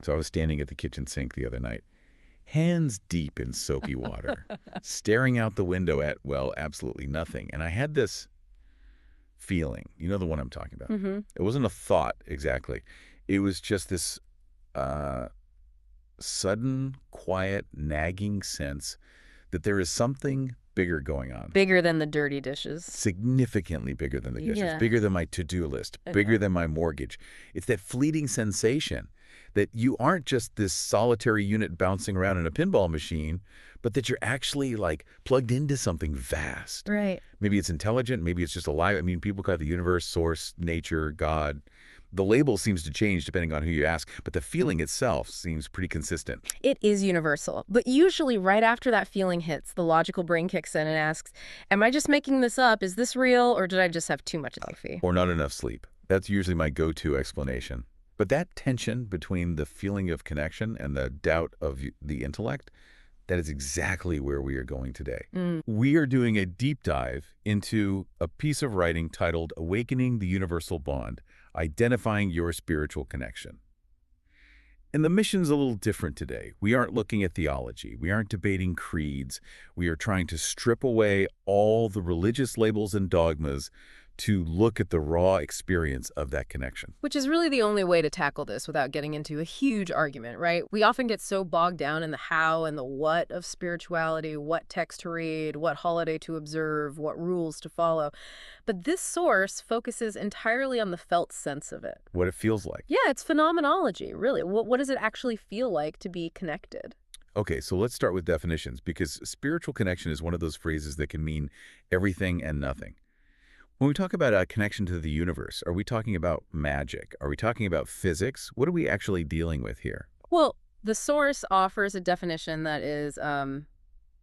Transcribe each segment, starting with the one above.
So I was standing at the kitchen sink the other night, hands deep in soapy water, staring out the window at, well, absolutely nothing. And I had this feeling, you know the one I'm talking about. Mm-hmm. It wasn't a thought exactly. It was just this uh, sudden, quiet, nagging sense that there is something bigger going on. Bigger than the dirty dishes. Significantly bigger than the dishes, Yeah. bigger than my to-do list, Okay. bigger than my mortgage. It's that fleeting sensation that you aren't just this solitary unit bouncing around in a pinball machine, but that you're actually like plugged into something vast. Right. Maybe it's intelligent, maybe it's just alive. I mean, people call it the universe, source, nature, God. The label seems to change depending on who you ask, but the feeling itself seems pretty consistent. It is universal. But usually right after that feeling hits, the logical brain kicks in and asks, am I just making this up? Is this real? Or did I just have too much coffee? Or not enough sleep. That's usually my go-to explanation. But that tension between the feeling of connection and the doubt of the intellect, that is exactly where we are going today. We are doing a deep dive into a piece of writing titled Awakening the Universal Bond, Identifying Your Spiritual Connection. And the mission's a little different today. We aren't looking at theology. We aren't debating creeds. We are trying to strip away all the religious labels and dogmas to look at the raw experience of that connection. Which is really the only way to tackle this without getting into a huge argument, right? We often get so bogged down in the how and the what of spirituality, what text to read, what holiday to observe, what rules to follow. But this source focuses entirely on the felt sense of it. What it feels like. Yeah, it's phenomenology, really. What does it actually feel like to be connected? Okay, so let's start with definitions, because spiritual connection is one of those phrases that can mean everything and nothing. When we talk about a connection to the universe, are we talking about magic? Are we talking about physics? What are we actually dealing with here? Well, the source offers a definition that is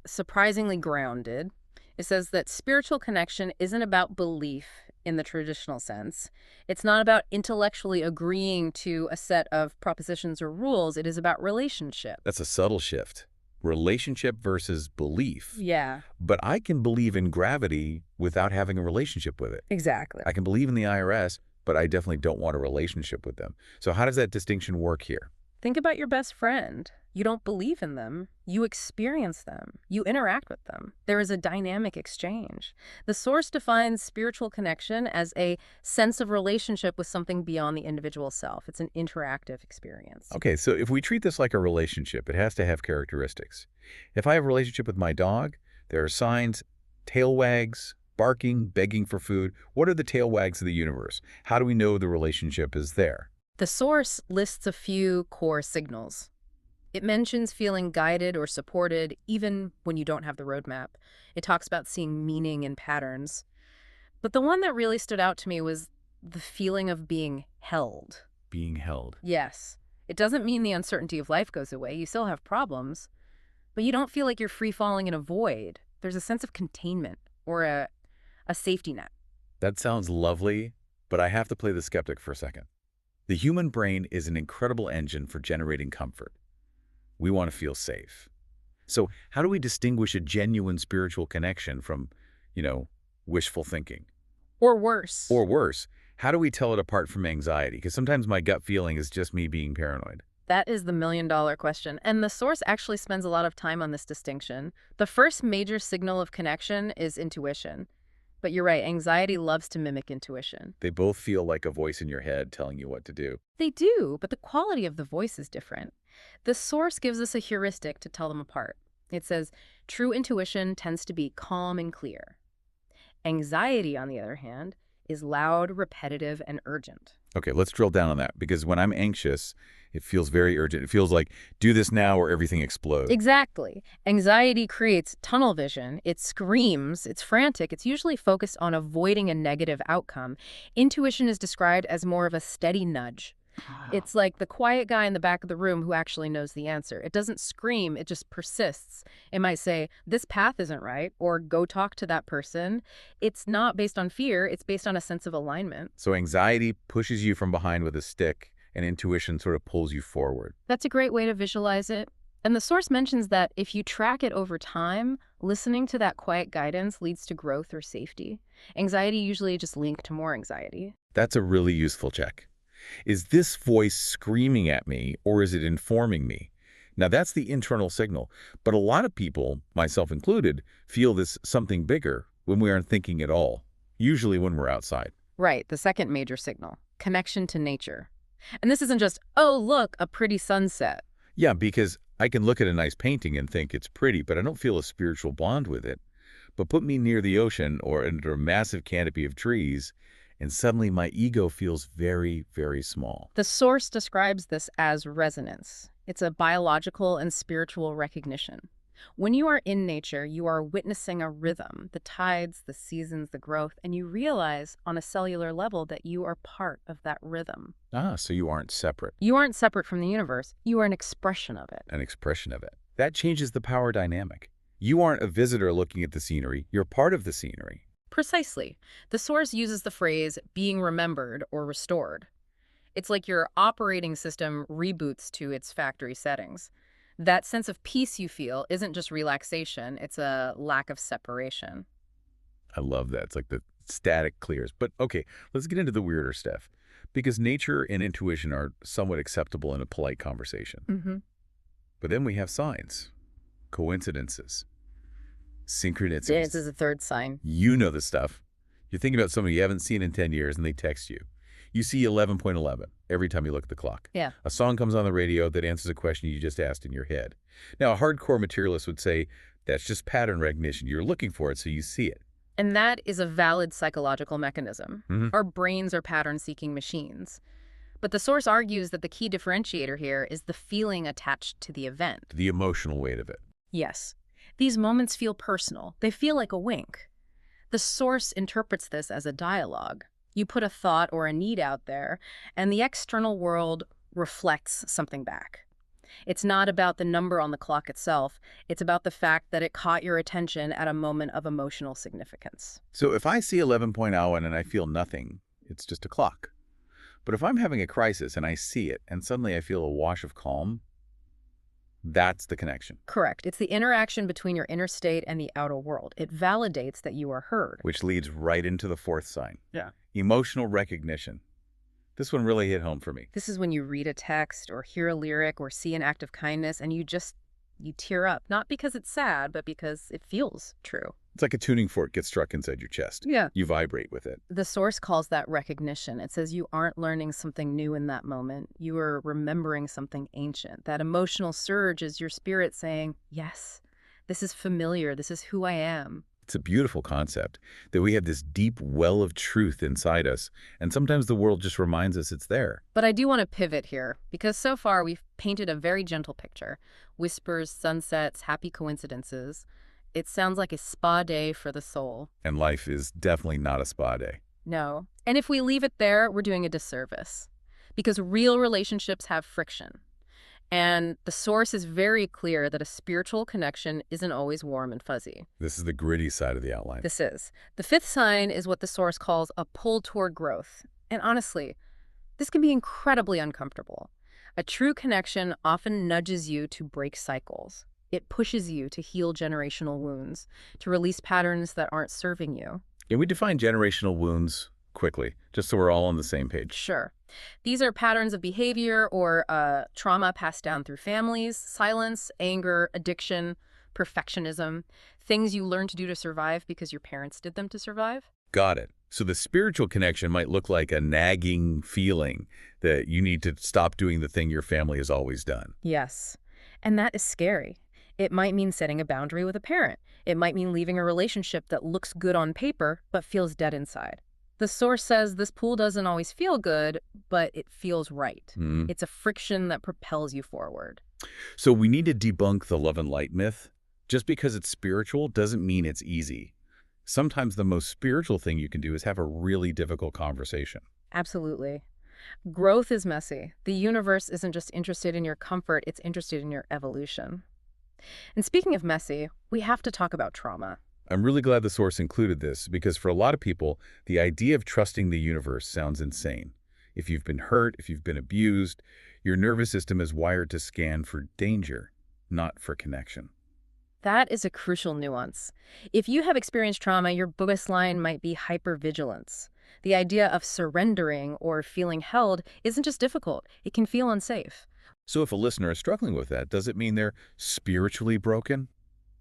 surprisingly grounded. It says that spiritual connection isn't about belief in the traditional sense. It's not about intellectually agreeing to a set of propositions or rules. It is about relationship. That's a subtle shift. Relationship versus belief. Yeah, But I can believe in gravity without having a relationship with it. exactly. I can believe in the IRS, but I definitely don't want a relationship with them. So how does that distinction work here? Think about your best friend. You don't believe in them. You experience them. You interact with them. There is a dynamic exchange. The source defines spiritual connection as a sense of relationship with something beyond the individual self. It's an interactive experience. Okay, so if we treat this like a relationship, it has to have characteristics. If I have a relationship with my dog, there are signs, tail wags, barking, begging for food. What are the tail wags of the universe? How do we know the relationship is there? The source lists a few core signals. It mentions feeling guided or supported even when you don't have the roadmap. It talks about seeing meaning in patterns. But the one that really stood out to me was the feeling of being held. Being held. Yes, it doesn't mean the uncertainty of life goes away. You still have problems, but you don't feel like you're free-falling in a void. There's a sense of containment or a safety net. That sounds lovely, but I have to play the skeptic for a second. The human brain is an incredible engine for generating comfort. We want to feel safe. So how do we distinguish a genuine spiritual connection from, wishful thinking? Or worse. Or worse, how do we tell it apart from anxiety? Because sometimes my gut feeling is just me being paranoid. That is the million-dollar question. And the source actually spends a lot of time on this distinction. The first major signal of connection is intuition. But you're right, anxiety loves to mimic intuition. They both feel like a voice in your head telling you what to do. They do, but the quality of the voice is different. The source gives us a heuristic to tell them apart. It says, true intuition tends to be calm and clear. Anxiety, on the other hand, is loud, repetitive, and urgent. Okay, let's drill down on that, because when I'm anxious, it feels very urgent. It feels like, do this now or everything explodes. Exactly. Anxiety creates tunnel vision. It screams. It's frantic. It's usually focused on avoiding a negative outcome. Intuition is described as more of a steady nudge. It's like the quiet guy in the back of the room who actually knows the answer. It doesn't scream, it just persists. It might say, this path isn't right, or go talk to that person. It's not based on fear, it's based on a sense of alignment. So anxiety pushes you from behind with a stick, and intuition sort of pulls you forward. That's a great way to visualize it. And the source mentions that if you track it over time, listening to that quiet guidance leads to growth or safety. Anxiety usually just linked to more anxiety. That's a really useful check. Is this voice screaming at me or is it informing me? Now, that's the internal signal. But a lot of people, myself included, feel this something bigger when we aren't thinking at all, usually when we're outside. Right, the second major signal, connection to nature. And this isn't just, oh, look, a pretty sunset. Yeah, because I can look at a nice painting and think it's pretty, but I don't feel a spiritual bond with it. But put me near the ocean or under a massive canopy of trees, and suddenly my ego feels very, very small. The source describes this as resonance. It's a biological and spiritual recognition. When you are in nature, you are witnessing a rhythm, the tides, the seasons, the growth, and you realize on a cellular level that you are part of that rhythm. Ah, so you aren't separate. You aren't separate from the universe. You are an expression of it. An expression of it. That changes the power dynamic. You aren't a visitor looking at the scenery. You're part of the scenery. Precisely. The source uses the phrase being remembered or restored. It's like your operating system reboots to its factory settings. That sense of peace you feel isn't just relaxation, it's a lack of separation. I love that. It's like the static clears. But okay, let's get into the weirder stuff. Because nature and intuition are somewhat acceptable in a polite conversation. Mm-hmm. But then we have signs, coincidences, synchronicities. This is a third sign. You know the stuff. You're thinking about somebody you haven't seen in 10 years and they text you. You see 11.11 every time you look at the clock. Yeah. A song comes on the radio that answers a question you just asked in your head. Now, a hardcore materialist would say that's just pattern recognition. You're looking for it, so you see it. And that is a valid psychological mechanism. Mm-hmm. Our brains are pattern-seeking machines. But the source argues that the key differentiator here is the feeling attached to the event. The emotional weight of it. Yes. These moments feel personal. They feel like a wink. The source interprets this as a dialogue. You put a thought or a need out there, and the external world reflects something back. It's not about the number on the clock itself. It's about the fact that it caught your attention at a moment of emotional significance. So if I see 11.01 and I feel nothing, it's just a clock. But if I'm having a crisis and I see it and suddenly I feel a wash of calm, that's the connection. Correct. It's the interaction between your inner state and the outer world. It validates that you are heard. Which leads right into the fourth sign. Yeah. Emotional recognition. This one really hit home for me. This is when you read a text or hear a lyric or see an act of kindness and you tear up. Not because it's sad, but because it feels true. It's like a tuning fork gets struck inside your chest. Yeah. You vibrate with it. The source calls that recognition. It says you aren't learning something new in that moment. You are remembering something ancient. That emotional surge is your spirit saying, yes, this is familiar. This is who I am. It's a beautiful concept that we have this deep well of truth inside us, and sometimes the world just reminds us it's there. But I do want to pivot here, because so far we've painted a very gentle picture. Whispers, sunsets, happy coincidences. It sounds like a spa day for the soul. And life is definitely not a spa day. No. And if we leave it there, we're doing a disservice. Because real relationships have friction. And the source is very clear that a spiritual connection isn't always warm and fuzzy. This is the gritty side of the outline. This is. The fifth sign is what the source calls a pull toward growth. And honestly, this can be incredibly uncomfortable. A true connection often nudges you to break cycles. It pushes you to heal generational wounds, to release patterns that aren't serving you. Can we define generational wounds quickly, just so we're all on the same page? Sure. These are patterns of behavior or trauma passed down through families, silence, anger, addiction, perfectionism, things you learn to do to survive because your parents did them to survive. Got it. So the spiritual connection might look like a nagging feeling that you need to stop doing the thing your family has always done. Yes. And that is scary. It might mean setting a boundary with a parent. It might mean leaving a relationship that looks good on paper but feels dead inside. The source says this pull doesn't always feel good, but it feels right. It's a friction that propels you forward. So we need to debunk the love and light myth. Just because it's spiritual doesn't mean it's easy. Sometimes the most spiritual thing you can do is have a really difficult conversation. Absolutely. Growth is messy. The universe isn't just interested in your comfort, it's interested in your evolution. And speaking of messy, we have to talk about trauma. I'm really glad the source included this because for a lot of people, the idea of trusting the universe sounds insane. If you've been hurt, if you've been abused, your nervous system is wired to scan for danger, not for connection. That is a crucial nuance. If you have experienced trauma, your biggest line might be hypervigilance. The idea of surrendering or feeling held isn't just difficult, it can feel unsafe. So if a listener is struggling with that, does it mean they're spiritually broken?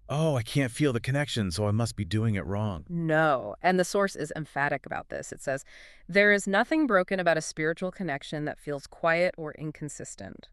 Oh, I can't feel the connection, so I must be doing it wrong. No. And the source is emphatic about this. It says, there is nothing broken about a spiritual connection that feels quiet or inconsistent.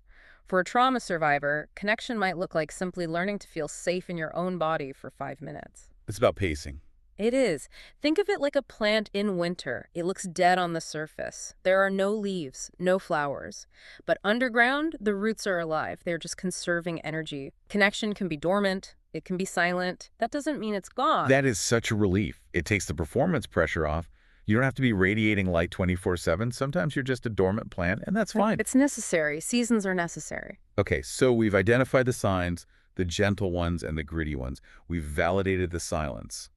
For a trauma survivor, connection might look like simply learning to feel safe in your own body for 5 minutes. It's about pacing. It is. Think of it like a plant in winter. It looks dead on the surface. There are no leaves, no flowers. But underground, the roots are alive. They're just conserving energy. Connection can be dormant. It can be silent. That doesn't mean it's gone. That is such a relief. It takes the performance pressure off. You don't have to be radiating light 24/7. Sometimes you're just a dormant plant, and that's fine. It's necessary. Seasons are necessary. Okay, so we've identified the signs, the gentle ones and the gritty ones. We've validated the silence.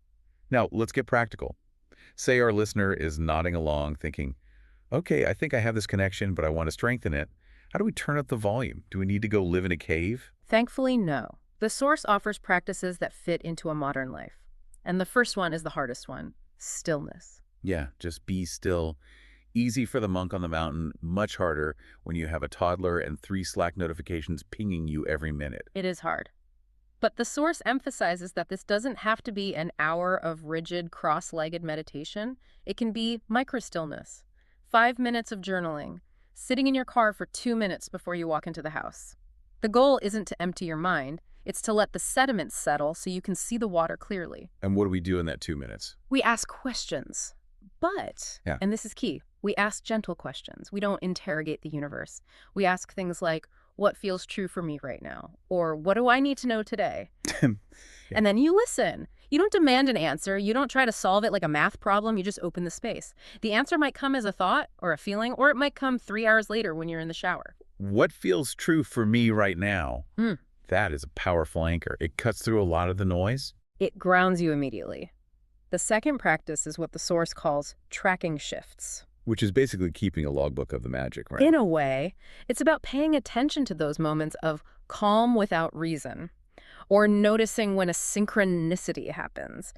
Now, let's get practical. Say our listener is nodding along thinking, okay, I think I have this connection, but I want to strengthen it. How do we turn up the volume? Do we need to go live in a cave? Thankfully, no. The source offers practices that fit into a modern life. And the first one is the hardest one, stillness. Yeah, just be still. Easy for the monk on the mountain, much harder when you have a toddler and 3 Slack notifications pinging you every minute. It is hard. But the source emphasizes that this doesn't have to be an hour of rigid, cross-legged meditation. It can be micro-stillness, 5 minutes of journaling, sitting in your car for 2 minutes before you walk into the house. The goal isn't to empty your mind. It's to let the sediments settle so you can see the water clearly. And what do we do in that 2 minutes? We ask questions. But, and this is key, we ask gentle questions. We don't interrogate the universe. We ask things like, what feels true for me right now? Or what do I need to know today? And then you listen. You don't demand an answer. You don't try to solve it like a math problem. You just open the space. The answer might come as a thought or a feeling, or it might come 3 hours later when you're in the shower. What feels true for me right now? That is a powerful anchor. It cuts through a lot of the noise. It grounds you immediately. The second practice is what the source calls tracking shifts. Which is basically keeping a logbook of the magic, right? In a way, it's about paying attention to those moments of calm without reason, or noticing when a synchronicity happens.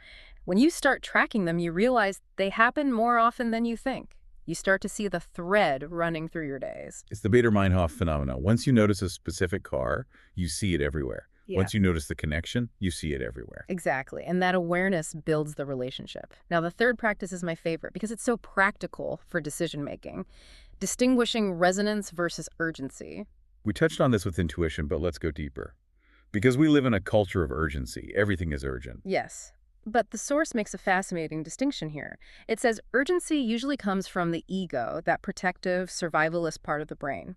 When you start tracking them, you realize they happen more often than you think. You start to see the thread running through your days. It's the Bader-Meinhof phenomenon. Once you notice a specific car, you see it everywhere. Yeah. Once you notice the connection, you see it everywhere. Exactly. And that awareness builds the relationship. Now, the third practice is my favorite because it's so practical for decision-making. Distinguishing resonance versus urgency. We touched on this with intuition, but let's go deeper. Because we live in a culture of urgency. Everything is urgent. Yes. But the source makes a fascinating distinction here. It says urgency usually comes from the ego, that protective, survivalist part of the brain.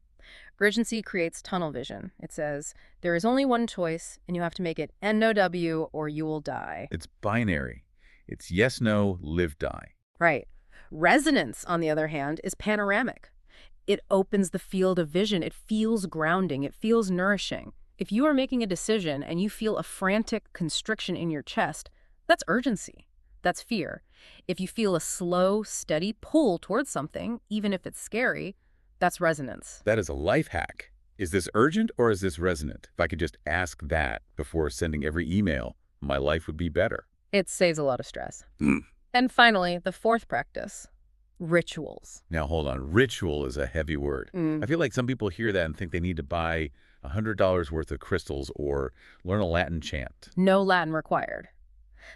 Urgency creates tunnel vision. It says, there is only one choice, and you have to make it N-O-W or you will die. It's binary. It's yes, no, live, die. Right. Resonance, on the other hand, is panoramic. It opens the field of vision. It feels grounding. It feels nourishing. If you are making a decision and you feel a frantic constriction in your chest, that's urgency. That's fear. If you feel a slow, steady pull towards something, even if it's scary, that's resonance. That is a life hack. Is this urgent or is this resonant? If I could just ask that before sending every email, my life would be better. It saves a lot of stress. And finally, the fourth practice, rituals. Now, hold on. Ritual is a heavy word. I feel like some people hear that and think they need to buy $100 worth of crystals or learn a Latin chant. No Latin required.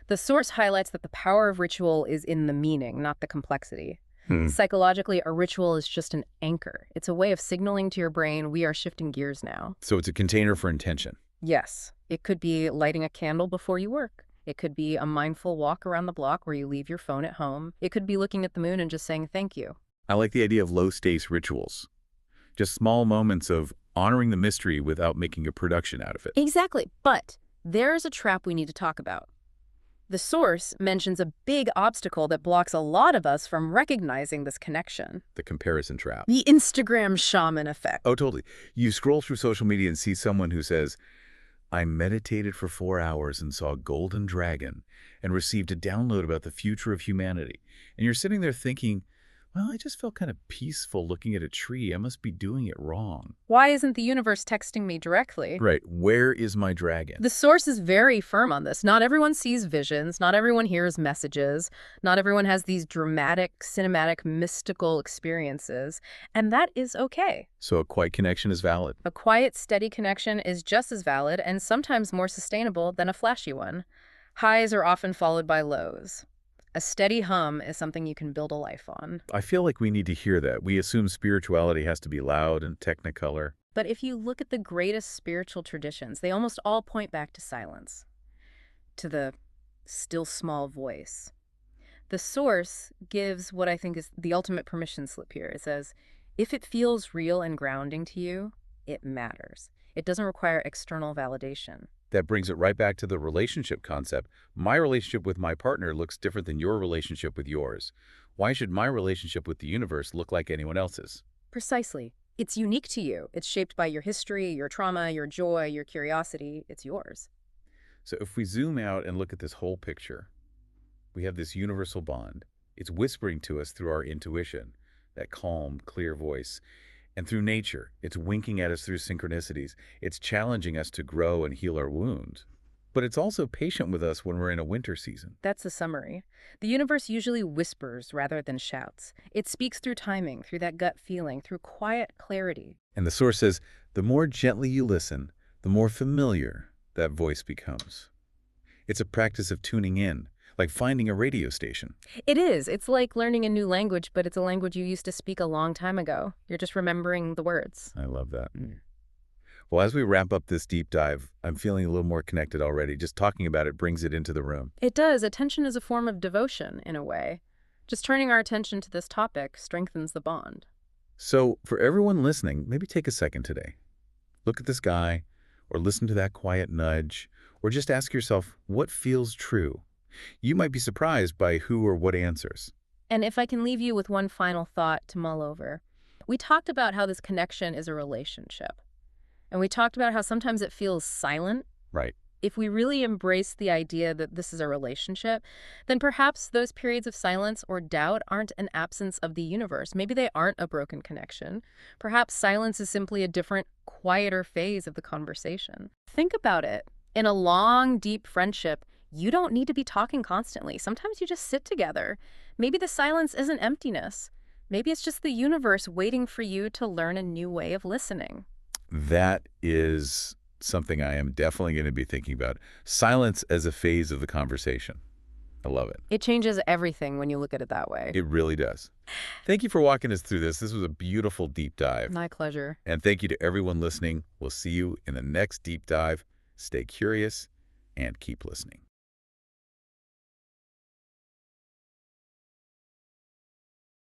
The source highlights that the power of ritual is in the meaning, not the complexity. Psychologically, a ritual is just an anchor. It's a way of signaling to your brain, we are shifting gears now. So it's a container for intention. Yes. It could be lighting a candle before you work. It could be a mindful walk around the block where you leave your phone at home. It could be looking at the moon and just saying thank you. I like the idea of low-stakes rituals. Just small moments of honoring the mystery without making a production out of it. Exactly. But there's a trap we need to talk about. The source mentions a big obstacle that blocks a lot of us from recognizing this connection. The comparison trap. The Instagram shaman effect. Oh, totally. You scroll through social media and see someone who says, I meditated for 4 hours and saw a golden dragon and received a download about the future of humanity. And you're sitting there thinking, Well, I just felt kind of peaceful looking at a tree. I must be doing it wrong. Why isn't the universe texting me directly? Right. Where is my dragon? The source is very firm on this. Not everyone sees visions. Not everyone hears messages. Not everyone has these dramatic, cinematic, mystical experiences. And that is okay. So a quiet connection is valid. A quiet, steady connection is just as valid and sometimes more sustainable than a flashy one. Highs are often followed by lows. A steady hum is something you can build a life on. I feel like we need to hear that. We assume spirituality has to be loud and technicolor. But if you look at the greatest spiritual traditions, they almost all point back to silence, to the still small voice. The source gives what I think is the ultimate permission slip here. It says, if it feels real and grounding to you, it matters. It doesn't require external validation. That brings it right back to the relationship concept. My relationship with my partner looks different than your relationship with yours. Why should my relationship with the universe look like anyone else's? Precisely. It's unique to you. It's shaped by your history, your trauma, your joy, your curiosity. It's yours. So if we zoom out and look at this whole picture, we have this universal bond. It's whispering to us through our intuition, that calm, clear voice. And through nature, it's winking at us through synchronicities. It's challenging us to grow and heal our wounds. But it's also patient with us when we're in a winter season. That's the summary. The universe usually whispers rather than shouts. It speaks through timing, through that gut feeling, through quiet clarity. And the source says, the more gently you listen, the more familiar that voice becomes. It's a practice of tuning in, like finding a radio station. It is. It's like learning a new language, but it's a language you used to speak a long time ago. You're just remembering the words. I love that. Well, as we wrap up this deep dive, I'm feeling a little more connected already. Just talking about it brings it into the room. It does. Attention is a form of devotion, in a way. Just turning our attention to this topic strengthens the bond. So for everyone listening, maybe take a second today. Look at the sky, or listen to that quiet nudge, or just ask yourself, what feels true? You might be surprised by who or what answers. And if I can leave you with one final thought to mull over, we talked about how this connection is a relationship. And we talked about how sometimes it feels silent. Right. If we really embrace the idea that this is a relationship, then perhaps those periods of silence or doubt aren't an absence of the universe. Maybe they aren't a broken connection. Perhaps silence is simply a different, quieter phase of the conversation. Think about it. In a long, deep friendship, you don't need to be talking constantly. Sometimes you just sit together. Maybe the silence isn't emptiness. Maybe it's just the universe waiting for you to learn a new way of listening. That is something I am definitely going to be thinking about. Silence as a phase of the conversation. I love it. It changes everything when you look at it that way. It really does. Thank you for walking us through this. This was a beautiful deep dive. My pleasure. And thank you to everyone listening. We'll see you in the next deep dive. Stay curious and keep listening.